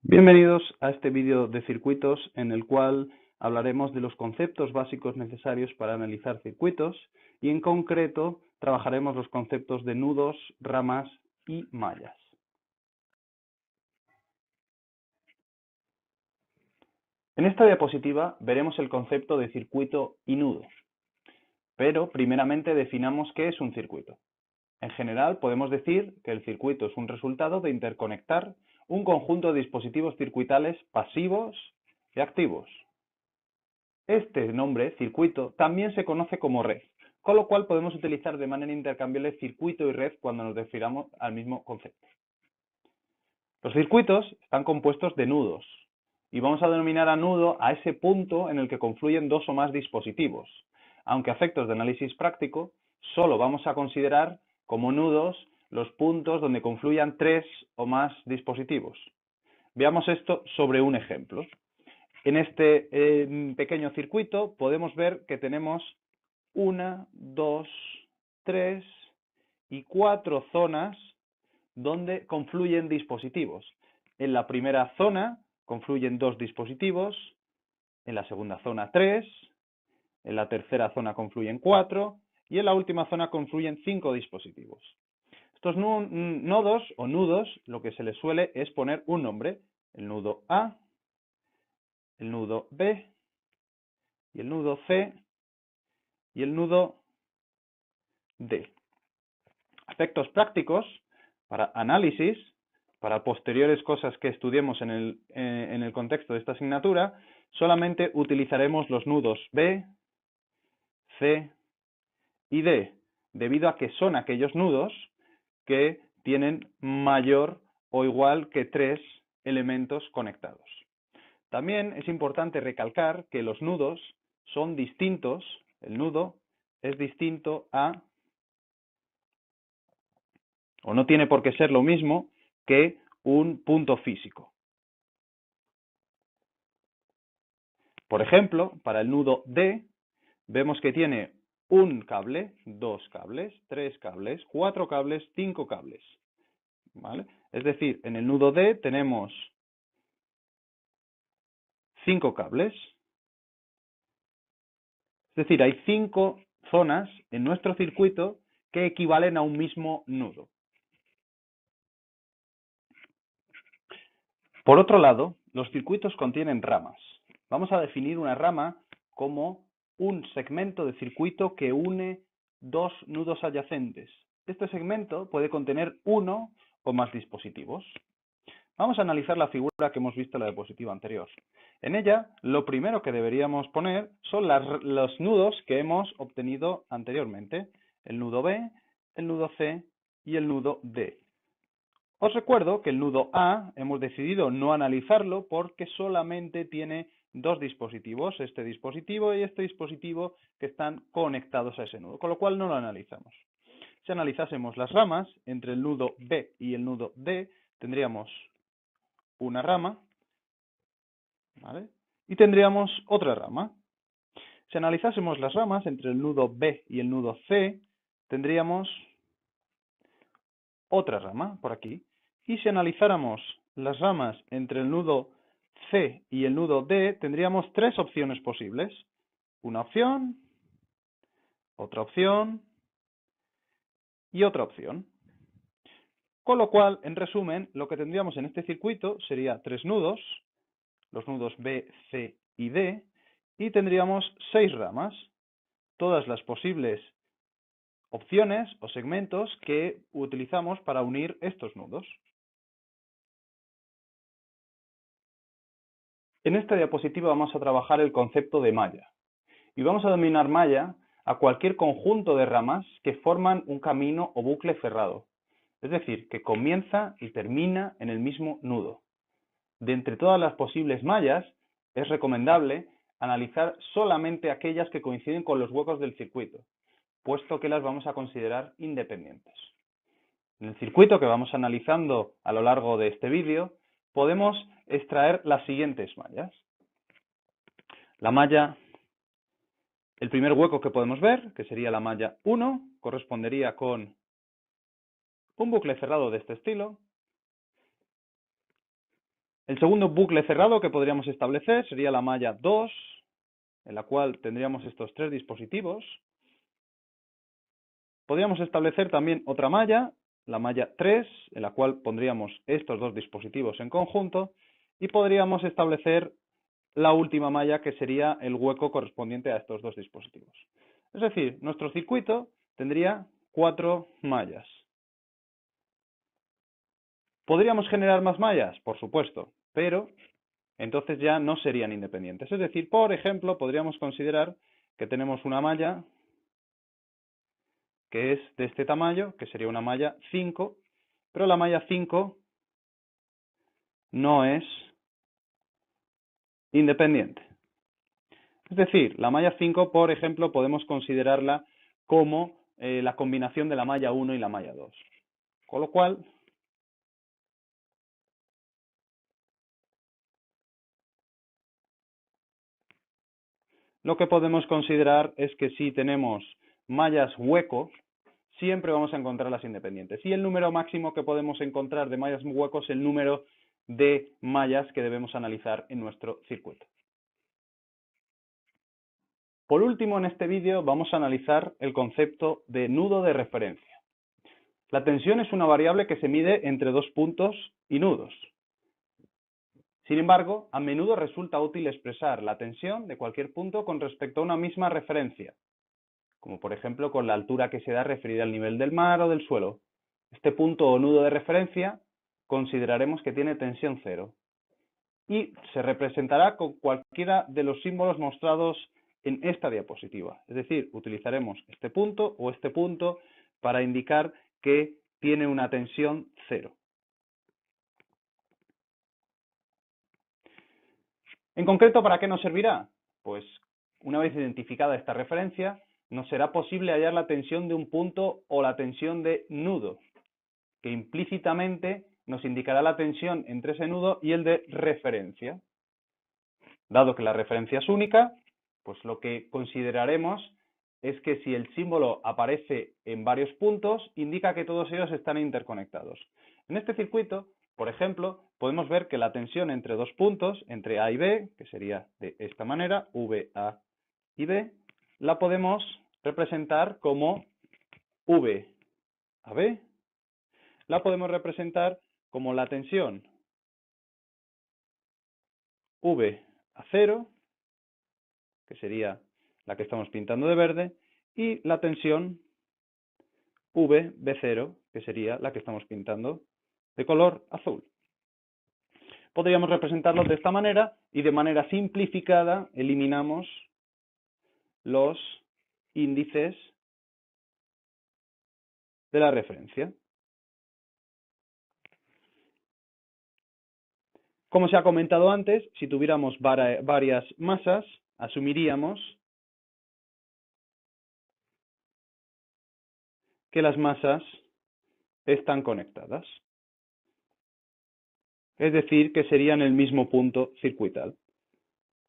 Bienvenidos a este vídeo de circuitos en el cual hablaremos de los conceptos básicos necesarios para analizar circuitos y en concreto trabajaremos los conceptos de nudos, ramas y mallas. En esta diapositiva veremos el concepto de circuito y nudo, pero primeramente definamos qué es un circuito. En general podemos decir que el circuito es un resultado de interconectar un conjunto de dispositivos circuitales pasivos y activos. Este nombre, circuito, también se conoce como red, con lo cual podemos utilizar de manera intercambiable circuito y red cuando nos refiramos al mismo concepto. Los circuitos están compuestos de nudos y vamos a denominar a nudo a ese punto en el que confluyen dos o más dispositivos, aunque a efectos de análisis práctico solo vamos a considerar como nudos los puntos donde confluyan tres o más dispositivos. Veamos esto sobre un ejemplo. En este pequeño circuito podemos ver que tenemos 1, 2, 3 y 4 zonas donde confluyen dispositivos. En la primera zona confluyen 2 dispositivos, en la segunda zona 3, en la tercera zona confluyen 4 y en la última zona confluyen 5 dispositivos. Estos nodos o nudos lo que se les suele es poner un nombre, el nudo A, el nudo B, y el nudo C y el nudo D. Aspectos prácticos para análisis, para posteriores cosas que estudiemos en el contexto de esta asignatura, solamente utilizaremos los nudos B, C y D, debido a que son aquellos nudos que tienen mayor o igual que 3 elementos conectados. También es importante recalcar que los nudos son distintos, el nudo es distinto a, o no tiene por qué ser lo mismo que un punto físico. Por ejemplo, para el nudo D, vemos que tiene un cable, 2 cables, 3 cables, 4 cables, 5 cables. ¿Vale? Es decir, en el nudo D tenemos 5 cables. Es decir, hay 5 zonas en nuestro circuito que equivalen a un mismo nudo. Por otro lado, los circuitos contienen ramas. Vamos a definir una rama como un segmento de circuito que une dos nudos adyacentes. Este segmento puede contener uno o más dispositivos. Vamos a analizar la figura que hemos visto en la diapositiva anterior. En ella, lo primero que deberíamos poner son los nudos que hemos obtenido anteriormente. El nudo B, el nudo C y el nudo D. Os recuerdo que el nudo A hemos decidido no analizarlo porque solamente tiene dos dispositivos, este dispositivo y este dispositivo que están conectados a ese nudo, con lo cual no lo analizamos. Si analizásemos las ramas entre el nudo B y el nudo D, tendríamos una rama, ¿vale? Y tendríamos otra rama. Si analizásemos las ramas entre el nudo B y el nudo C, tendríamos otra rama por aquí. Y si analizáramos las ramas entre el nudo C y el nudo D, tendríamos tres opciones posibles. Una opción, otra opción y otra opción. Con lo cual, en resumen, lo que tendríamos en este circuito sería tres nudos, los nudos B, C y D, y tendríamos 6 ramas, todas las posibles opciones o segmentos que utilizamos para unir estos nudos. En esta diapositiva vamos a trabajar el concepto de malla y vamos a denominar malla a cualquier conjunto de ramas que forman un camino o bucle cerrado, es decir, que comienza y termina en el mismo nudo. De entre todas las posibles mallas, es recomendable analizar solamente aquellas que coinciden con los huecos del circuito, puesto que las vamos a considerar independientes. En el circuito que vamos analizando a lo largo de este vídeo, podemos extraer las siguientes mallas. La malla, el primer hueco que podemos ver, que sería la malla 1, correspondería con un bucle cerrado de este estilo. El segundo bucle cerrado que podríamos establecer sería la malla 2, en la cual tendríamos estos tres dispositivos. Podríamos establecer también otra malla, la malla 3, en la cual pondríamos estos dos dispositivos en conjunto, y podríamos establecer la última malla, que sería el hueco correspondiente a estos dos dispositivos. Es decir, nuestro circuito tendría 4 mallas. ¿Podríamos generar más mallas? Por supuesto, pero entonces ya no serían independientes. Es decir, por ejemplo, podríamos considerar que tenemos una malla que es de este tamaño, que sería una malla 5, pero la malla 5 no es independiente. Es decir, la malla 5, por ejemplo, podemos considerarla como la combinación de la malla 1 y la malla 2. Con lo cual, lo que podemos considerar es que si tenemos mallas hueco, siempre vamos a encontrarlas independientes. Y el número máximo que podemos encontrar de mallas huecos es el número de mallas que debemos analizar en nuestro circuito. Por último, en este vídeo vamos a analizar el concepto de nudo de referencia. La tensión es una variable que se mide entre dos puntos y nudos. Sin embargo, a menudo resulta útil expresar la tensión de cualquier punto con respecto a una misma referencia, como por ejemplo con la altura que se da referida al nivel del mar o del suelo. Este punto o nudo de referencia consideraremos que tiene tensión cero y se representará con cualquiera de los símbolos mostrados en esta diapositiva. Es decir, utilizaremos este punto o este punto para indicar que tiene una tensión cero. En concreto, ¿para qué nos servirá? Pues una vez identificada esta referencia, nos será posible hallar la tensión de un punto o la tensión de nudo, que implícitamente nos indicará la tensión entre ese nudo y el de referencia. Dado que la referencia es única, pues lo que consideraremos es que si el símbolo aparece en varios puntos, indica que todos ellos están interconectados. En este circuito, por ejemplo, podemos ver que la tensión entre dos puntos, entre A y B, que sería de esta manera, VA y B, la podemos representar como VAB, la podemos representar como la tensión VA0, que sería la que estamos pintando de verde, y la tensión VB0, que sería la que estamos pintando de color azul. Podríamos representarlos de esta manera y de manera simplificada eliminamos los índices de la referencia. Como se ha comentado antes, si tuviéramos varias masas, asumiríamos que las masas están conectadas. Es decir, que serían el mismo punto circuital.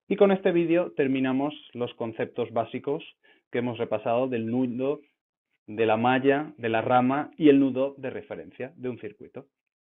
Y con este vídeo terminamos los conceptos básicos que hemos repasado del nudo, de la malla, de la rama y el nudo de referencia de un circuito.